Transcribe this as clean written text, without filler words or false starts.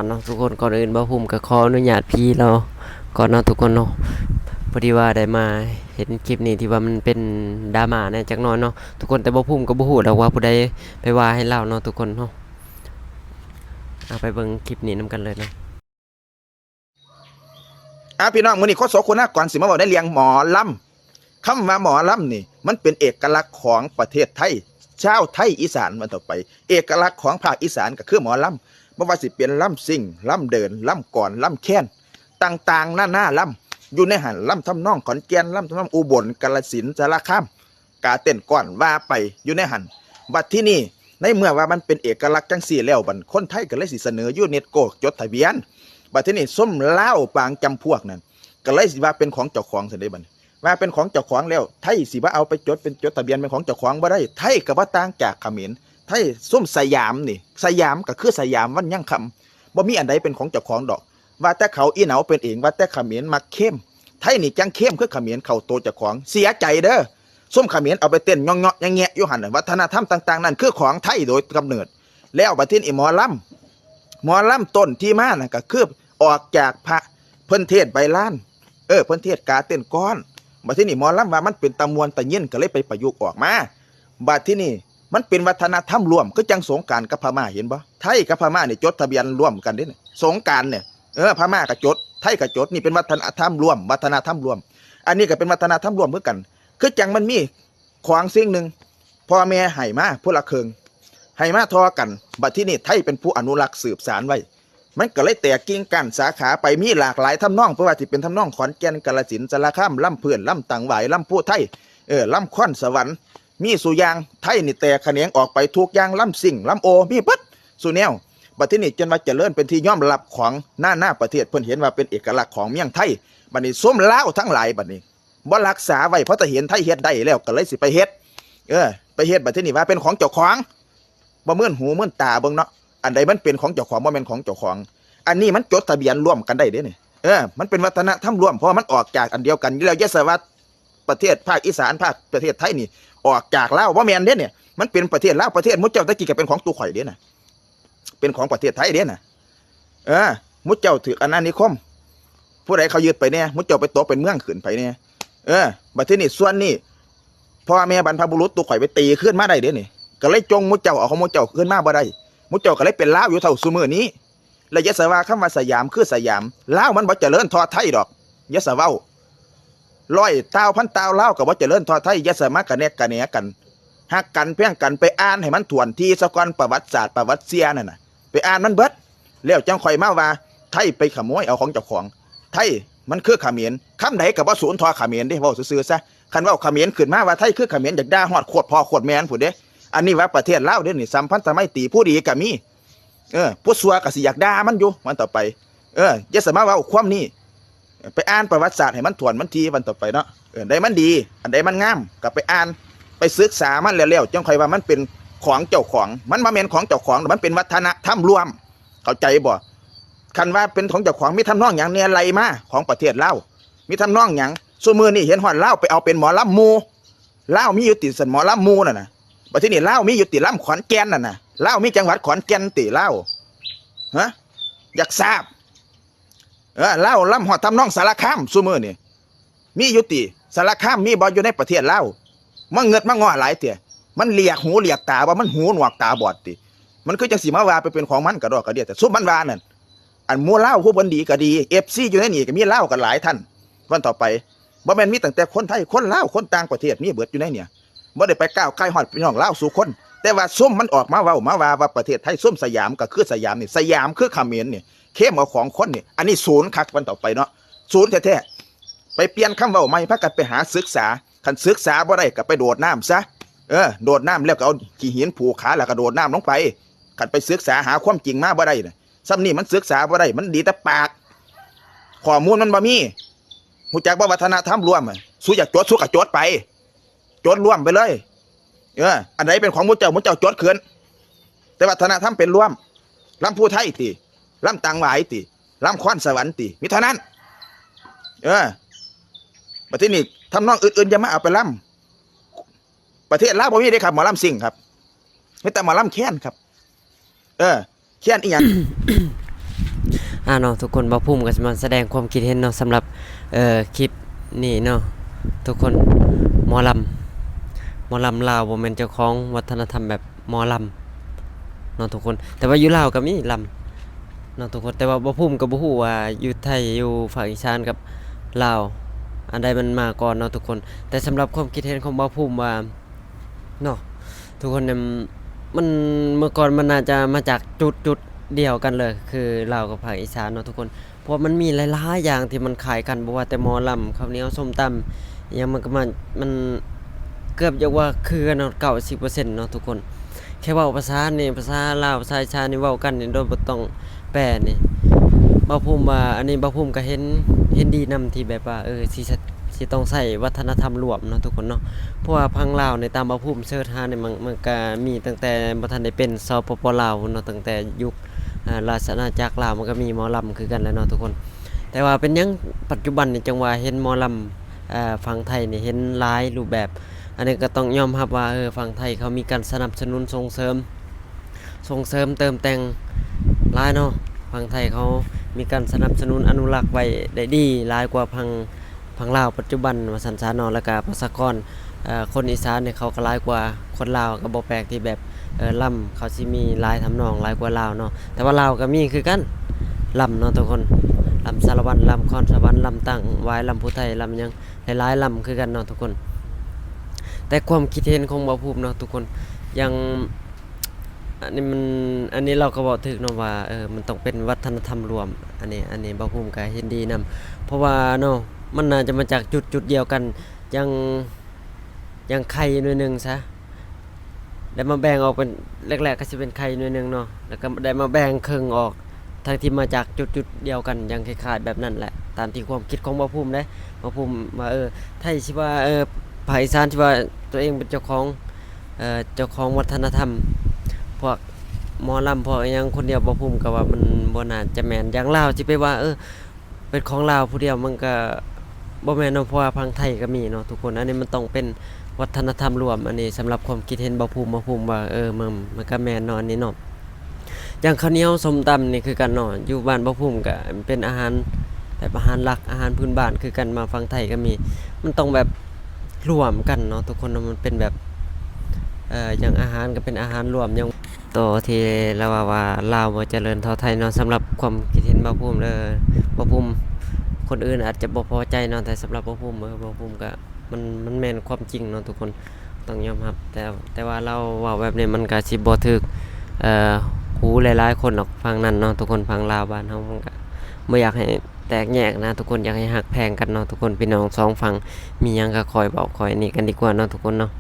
เนาะทุกคนก่อนอื่นบ่ภูมิก็ขออนุญาตพี่เราก่อนเนาะทุกคนเนาะพอดีว่าได้มาเห็นคลิปนี้ที่ว่ามันเป็นดราม่าแหน่จักหน่อยเนาะทุกคนแต่บ่ภูมิก็บ่ฮู้ดอกว่าผู้ใดไปว่าให้เล่าเนาะทุกคนเนาะเอาไปเบิ่งคลิปนี้นํกันเลยเนาะพี่น้องมื้อนี้ขอโสคุณาก่อนสิมาบอกในเรื่องหมอลำคำว่าหมอลำนี่มันเป็นเอกลักษณ์ของประเทศไทยชาวไทยอีสานมันต่อไปเอกลักษณ์ของภาคอีสานก็คือหมอลำบ่ว่าสิเป็นลำซิ่งลำเดินลำก่อนลำแค้นต่างๆหน้าลำอยู่ในหันลำทำนองขอนแก่นลำทำนองอุบลกาฬสินธุ์สารคามกาเต้นก่อนว่าไปอยู่ในหันบัดที่นี่ในเมื่อว่ามันเป็นเอกลักษณ์จังซี่แล้วบัดคนไทยก็เลยสิเสนอยูเนสโกจดทะเบียนบัดที่นี่ส้มเล่าบางจำพวกนั้นก็เลยสิว่าเป็นของเจ้าของซะได้บัดว่าเป็นของเจ้าของแล้วไทยสิว่าเอาไปจดเป็นจดทะเบียนเป็นของเจ้าของบ่ได้ไทยก็บ่ต่างจากเขมรไทยส้มสยามนี่สยามก็คือสยามวันยังคำบ่มีอันใดเป็นของเจ้าของดอกว่าแต่เขาอีเหนาเป็นเองว่าแต่เขมรมักเข้มไทยนี่จังเข้มคือเขมรเข้าโตเจ้าของเสียใจเด้อส้มเขมรเอาไปเต้นย่องๆแงะๆอยู่หั่นวัฒนธรรมต่างๆนั่นคือของไทยโดยกำเนิดแล้วบัดนี้หมอลำต้นที่มาน่ะก็คือออกจากพระเพิ่นเทศใบลานเพิ่นเทศกาเต้นก้อนบัดที่นี่หมอลำว่ามันเป็นตะมวนตะเย็นก็เลยไปประยุกต์ออกมาบัดที่นี่มันเป็นวัฒนธรรมร่วมคือจังสงกรานต์กับพม่าเห็นบ่ไทยกับพม่านี่จดทะเบียนร่วมกันเด้นี่สงกรานต์เนี่ยพม่าก็จดไทยก็จดนี่เป็นวัฒนธรรมร่วมอันนี้ก็เป็นวัฒนธรรมร่วมเหมือนกันคือจังมันมีของสิ่งหนึ่งพ่อแม่ให้มาผู้ละเคิงให้มาทอกันบัดที่นี่ไทยเป็นผู้อนุรักษ์สืบสานไว้มันก็เลยแตกกิ่งก้านสาขาไปมีหลากหลายทำนองเพราะว่าที่เป็นทำนองขอนแก่นกาฬสินธุ์สารคามลำเพื่อนลำต่างหวายลำพูไทยลำค่อนสวรรค์มีสุยางไทยนี่แตกแขนงออกไปทุกอย่างลำสิ่งลำโอมีปัดสุแนวบัดที่นี่จนว่าเจริญเป็นที่ยอมรับของหน้าประเทศเพิ่นเห็นว่าเป็นเอกลักษณ์ของเมียงไทยบัดนี้ส้มลาวทั้งหลายบัดนี้บ่รักษาไว้เพราะถ้าเห็นไทยเฮ็ดได้แล้วก็เลยสิไปเฮ็ดไปเฮ็ดบัดที่นี่ว่าเป็นของเจ้าของบ่มื่นหูมื่นตาเบิ่งเนาะอันใดมันเป็นของเจ้าของบ่แม่นของเจ้าของอันนี้มันจดทะเบียนร่วมกันได้เด้นี่มันเป็นวัฒนธรรมร่วมเพราะมันออกจากอันเดียวกันแล้วยศวัตประเทศภาคอีสานภาคประเทศไทยนี่ออกจากลาวบ่แม่นเด้เนี่ยมันเป็นประเทศลาวประเทศมุจเจ้าตะกี้ก็เป็นของตู่ข่อยเด้น่ะเป็นของประเทศไทยเด้น่ะมุจเจ้าถืออาณานิคมผู้ใดเขายึดไปเนี่ยมุจเจ้าไปตกเป็นเมืองขึ้นไปเนี่ยบัดทีนี้ส่วนนี้พ่อแม่บรรพบุรุษตู่ข่อยไปตีขึ้นมาได้เด้นี่ก็เลยจงมุจเจ้าเอาของมุจเจ้าขึ้นมาบ่ได้มุจเจ้าก็เลยเป็นลาวอยู่เท่าซุมื้อนี้และยศว่าคำว่าสยามคือสยามลาวมันบ่เจริญทอไทยดอกยศเว้าร้อยเต้าพันเต้าลาวก็บ่เจริญทอไทยยศมากะแนกกะแหนกันฮักกันเพียงกันไปอ่านให้มันถ่วนที่ซะก่อนประวัติศาสตร์ประวัติเสียนั่นน่ะไปอ่านมันเบิดแล้วจังค่อยมาว่าไทยไปขโมยเอาของเจ้าของไทยมันคือเขมรคำใดก็บ่สูญทอเขมรเด้เว้าซื่อๆซะคันเว้าเขมรขึ้นมาว่าไทยคือเขมรอยากด่าฮอดโคตรพ่อโคตรแม่นพุ่นเด้อันนี้ว่าประเทศลาวเด้นี่สัมพันธไมตรีผู้ดีก็มีผู้ซัวก็สิอยากด่ามันอยู่วันต่อไปอย่าสามารถว่าความนี้ไปอ่านประวัติศาสตร์ให้มันถ่วนมันทีวันต่อไปเนาะใดมันดีอันใดมันงามก็ไปอ่านไปศึกษามันแล้วๆจังค่อยว่ามันเป็นของเจ้าของมันบ่แม่นของเจ้าของมันเป็นวัฒนธรรมรวมเข้าใจบ่คันว่าเป็นของเจ้าของมีทำนองหยังเนี่ยไรมาของประเทศลาวมีทำนองหยังซุมื้อนี้เห็นฮอดลาวไปเอาเป็นหมอลำหมู่ลาวมีอยู่ติสันหมอลำหมู่นั่นน่ะบัดทีนี้ลาวมีอยู่ติลำขอนแก่นนั่นน่ะลาวมีจังหวัดขอนแก่นติลาวอยากทราบลาวลำฮอดทำนองสารคามซุมื้อนี่มีอยู่ติสารคามมีบ่อยู่ในประเทศลาวมันเงิดมาง้อหลายเตี่ยมันเลียกหูเลียกตาว่ามันหูหนวกตาบอดติมันคือจังสิมาว่าไปเป็นของมันกระดอกกระเดียแต่ซุมมันว่านั่นอันหมู่ลาวผู้บ่ดีก็ดี FC อยู่ในนี่ก็มีลาวกันหลายท่านวันต่อไปบ่แม่นมีตั้งแต่คนไทยคนลาวคนต่างประเทศมีเบิดอยู่ในเนี่ยบ่ได้ไปก้าวไกลฮอดพี่น้องลาวสู่คนแต่ว่าส้มมันออกมาเว้ามาว่าประเทศไทยส้มสยามก็คือสยามนี่สยามคือเขมรนี่เข้มเอาของคนนี่อันนี้ศูนย์คักวันต่อไปเนาะศูนย์แท้ๆไปเปลี่ยนคำเว้าใหม่พากันไปหาศึกษาคันศึกษาบ่ได้ก็ไปโดดน้ำซะโดดน้ำแล้วก็เอาขี้หินผูกขาแล้วก็โดดน้ำลงไปคันไปศึกษาหาความจริงมาบ่ได้น่ะซ้ำนี่มันศึกษาบ่ได้มันดีแต่ปากข้อมูลมันบ่มีฮู้จักบ่วัฒนธรรมรวมสู้อยากจดสู้ก็จดไปจดรวมไปเลยอันไหนเป็นของมุจเจ้าจดเขินแต่วัฒนธรรมเป็นรวมลำพูไทยติลำต่างหวายติลำควันสวรรค์ติมิเท่านั้นประเทศนี้ทำนองอื่นๆอย่ามาเอาไปลำประเทศลาวบ่มีได้ครับหมอลำซิ่งครับมีแต่หมอลำแค้นครับแค้นอีหยัง เนาะทุกคนบ่ภูมิก็สิมาแสดงความคิดเห็นเนาะสำหรับคลิปนี้เนาะทุกคนหมอลำลาวบ่แม่นเจ้าของวัฒนธรรมแบบหมอลำเนาะทุกคนแต่ว่าอยู่ลาวก็มีลำเนาะทุกคนแต่ว่าบ่ภูมิก็บ่ฮู้ว่าอยู่ไทยอยู่ภาคอีสานกับลาวอันใดมันมาก่อนเนาะทุกคนแต่สำหรับความคิดเห็นของบ่ภูมิว่าเนาะทุกคนเนี่ยมันเมื่อก่อนมันน่าจะมาจากจุดเดียวกันเลยคือลาวกับภาคอีสานเนาะทุกคนเพราะมันมีหลายๆอย่างที่มันคล้ายกันบ่ว่าแต่หมอลำข้าวเหนียวส้มตำอิหยังมันก็มันเกือบจะว่าคือกันเนาะ90%เนาะทุกคนแค่เว้าภาษานี่ภาษาลาวภาษาอีสานนี่เว้ากันนี่โดยบ่ต้องแปลนี่บ่ภูมิว่าอันนี้บ่ภูมิก็เห็นดีนำที่แบบว่าสิต้องใช้วัฒนธรรมร่วมเนาะทุกคนเนาะเพราะว่าพังลาวในตามบ่ภูมิเสิร์ชหานี่มันก็มีตั้งแต่บ่ทันได้เป็นสปปลาวเนาะตั้งแต่ยุคราชอาณาจักรลาวมันก็มีหมอลำคือกันแหล้วเนาะทุกคนแต่ว่าเป็นหยังปัจจุบันนี่จังว่าเห็นหมอลำฝั่งไทยนี่เห็นหลายรูปแบบอันนี้ก็ต้องยอมรับว่าฝั่งไทยเขามีการสนับสนุนส่งเสริมเติมแต่งหลายเนาะฝั่งไทยเขามีการสนับสนุนอนุรักษ์ไว้ได้ดีหลายกว่าฝั่งลาวปัจจุบันว่าสันสานเนาะแล้วก็ประชากรคนอีสานเนี่ยเขาก็หลายกว่าคนลาวก็บ่แปลกที่แบบลำเขาสิมีหลายทำนองหลายกว่าลาวเนาะแต่ว่าลาวก็มีคือกันลำเนาะทุกคนลำสารวัตรลำคอนสวรรค์ลำตั้งวายลำผู้ไทยลำหยังหลายๆลำคือกันเนาะทุกคนแต่ความคิดเห็นของบ่ภูมิเนาะทุกคนยังอันนี้เราก็บอกถึกเนาะว่ามันต้องเป็นวัฒนธรรมรวมอันนี้บ่ภูมิก็เห็นดีนํเพราะว่าเนาะมันน่าจะมาจากจุดเดียวกันยังไข่หน่วยหนึงซะได้มาแบ่งออกเป็นแรกๆก็สิเป็นไข่หน่วยหนึงเนาะแล้วก็ได้มาแบ่งครึ่งออกทั้งที่มาจากจุดเดียวกันยังคล้ายๆแบบนั้นแหละตามที่ความคิดของบ่ภูมิเด้บ่ภูมิว่าไทยสิว่าภาคอีสานสิว่าตัวเองเป็นเจ้าของวัฒนธรรมพวกหมอลำพวกอิหยังคนเดียวบ่ภูมิก็ว่ามันบ่น่าจะแม่นอย่างลาวสิไปว่าเป็นของลาวผู้เดียวมันก็บ่แม่นเนาะเพราะว่าพังไทยก็มีเนาะทุกคนอันนี้มันต้องเป็นวัฒนธรรมรวมอันนี้สำหรับความคิดเห็นบ่ภูมิว่ามันก็แม่นเนาะอันนี้เนาะอย่างข้าวเหนียวส้มตำนี่คือกันเนาะอยู่บ้านบ่ภูมิก็เป็นอาหารแบบอาหารหลักอาหารพื้นบ้านคือกันมาฟังไทยก็มีมันต้องแบบรวมกันเนาะทุกคนเนาะมันเป็นแบบอย่างอาหารก็เป็นอาหารรวมอย่างตัวที่เราว่าลาวบ่เจริญเท่าไทยเนาะสำหรับความคิดเห็นบ่ภูมิบ่ภูมิคนอื่นอาจจะบ่พอใจเนาะแต่สำหรับบ่ภูมิบ่ภูมิก็มันแม่นความจริงเนาะทุกคนต้องยอมรับแต่ว่าเราเว้าแบบนี้มันก็สิบ่ถูกเอ่อหูหลายๆคนหรอกฟังนั้นเนาะทุกคนฟังลาวบ้านเฮามันก็บ่อยากให้แตกแยกนะทุกคนอยากให้ฮักแพงกันเนาะทุกคนพี่น้องสองฝั่งมีหยังก็คอยบอกคอยนี่กันดีกว่าเนาะทุกคนเนาะ